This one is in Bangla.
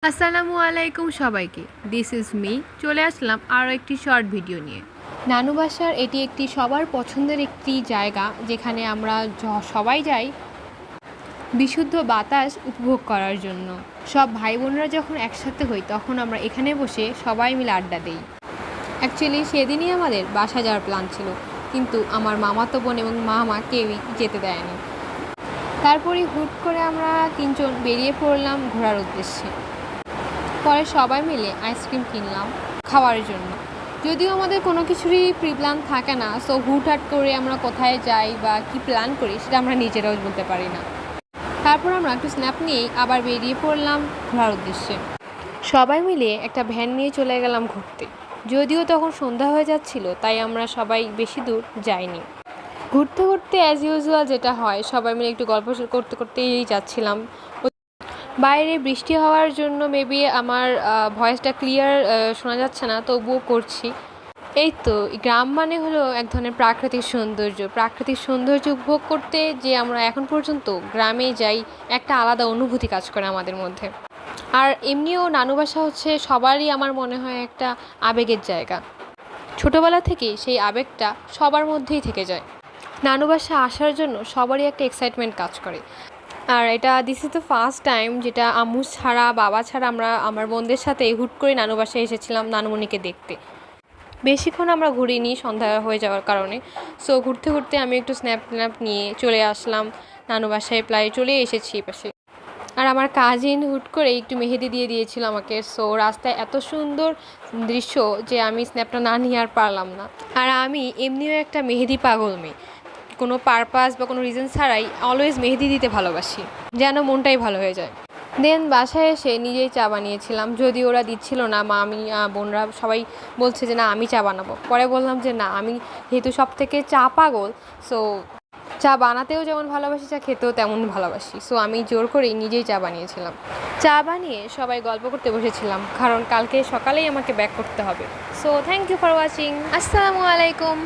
আসসালামু আলাইকুম সবাইকে। This is me. চলে আসলাম আরও একটি শর্ট ভিডিও নিয়ে। নানু বাসার এটি একটি সবার পছন্দের একটি জায়গা, যেখানে আমরা সবাই যাই বিশুদ্ধ বাতাস উপভোগ করার জন্য। সব ভাই বোনরা যখন একসাথে হই তখন আমরা এখানে বসে সবাই মিলে আড্ডা দিই। অ্যাকচুয়ালি সেদিনই আমাদের বাসা যাওয়ার প্ল্যান ছিল, কিন্তু আমার মামাতো বোন এবং মামা কেউই যেতে দেয়নি। তারপরে হুট করে আমরা তিনজন বেরিয়ে পড়লাম ঘোরার উদ্দেশ্যে। পরে সবাই মিলে আইসক্রিম কিনলাম খাওয়ার জন্য। যদিও আমাদের কোনো কিছুরই প্রি প্ল্যান থাকে না, সো হুটহাট করে আমরা কোথায় যাই বা কী প্ল্যান করি সেটা আমরা নিজেরাও বলতে পারি না। তারপর আমরা একটু স্ন্যাপ নিয়েই আবার বেরিয়ে পড়লাম ঘোরার উদ্দেশ্যে। সবাই মিলে একটা ভ্যান নিয়ে চলে গেলাম ঘুরতে। যদিও তখন সন্ধ্যা হয়ে যাচ্ছিল, তাই আমরা সবাই বেশি দূর যাইনি। ঘুরতে ঘুরতে অ্যাজ ইউজুয়াল যেটা হয়, সবাই মিলে একটু গল্প করতে করতেই যাচ্ছিলাম। বাইরে বৃষ্টি হওয়ার জন্য মেবি আমার ভয়েসটা ক্লিয়ার শোনা যাচ্ছে না, তবুও করছি। এই তো, গ্রাম মানে হলো এক ধরনের প্রাকৃতিক সৌন্দর্য উপভোগ করতে যে আমরা এখন পর্যন্ত গ্রামে যাই, একটা আলাদা অনুভূতি কাজ করে আমাদের মধ্যে। আর এমনিও নানু বাসা হচ্ছে সবারই আমার মনে হয় একটা আবেগের জায়গা। ছোটোবেলা থেকেই সেই আবেগটা সবার মধ্যেই থেকে যায়। নানু বাসা আসার জন্য সবারই একটা এক্সাইটমেন্ট কাজ করে। আর this is the first time যেটা আম্মু ছাড়া বাবা ছাড়া আমরা আমার বোনদের সাথে হুট করে নানু বাসায় এসেছিলাম নানুমণিকে দেখতে। বেশিক্ষণ আমরা ঘুরিনি সন্ধ্যা হয়ে যাওয়ার কারণে। সো ঘুরতে ঘুরতে আমি একটু স্ন্যাপ নিয়ে চলে আসলাম নানু বাসায়, প্রায় চলে এসেছি পাশে। আর আমার কাজিন হুট করে একটু মেহেদি দিয়ে দিয়েছিল আমাকে। সো রাস্তায় এত সুন্দর দৃশ্য যে আমি স্ন্যাপটা না নিয়ে আর পারলাম না। আর আমি এমনিও একটা মেহেদি পাগল মেয়ে, কোনো পারপাস বা কোনো রিজন ছাড়াই অলওয়েজ মেহেদি দিতে ভালোবাসি, যেন মনটাই ভালো হয়ে যায়। দেন বাসায় এসে নিজেই চা বানিয়েছিলাম, যদি ওরা দিচ্ছিল না, মা আমি বোনরা সবাই বলছে যে না আমি চা বানাবো। পরে বললাম যে না, আমি যেহেতু সব থেকে চা পাগল, সো চা বানাতেও যেমন ভালোবাসি, চা খেতেও তেমন ভালোবাসি। সো আমি জোর করেই নিজেই চা বানিয়েছিলাম। চা বানিয়ে সবাই গল্প করতে বসেছিলাম, কারণ কালকে সকালেই আমাকে ব্যাক করতে হবে। So thank you for watching. আসসালামু আলাইকুম।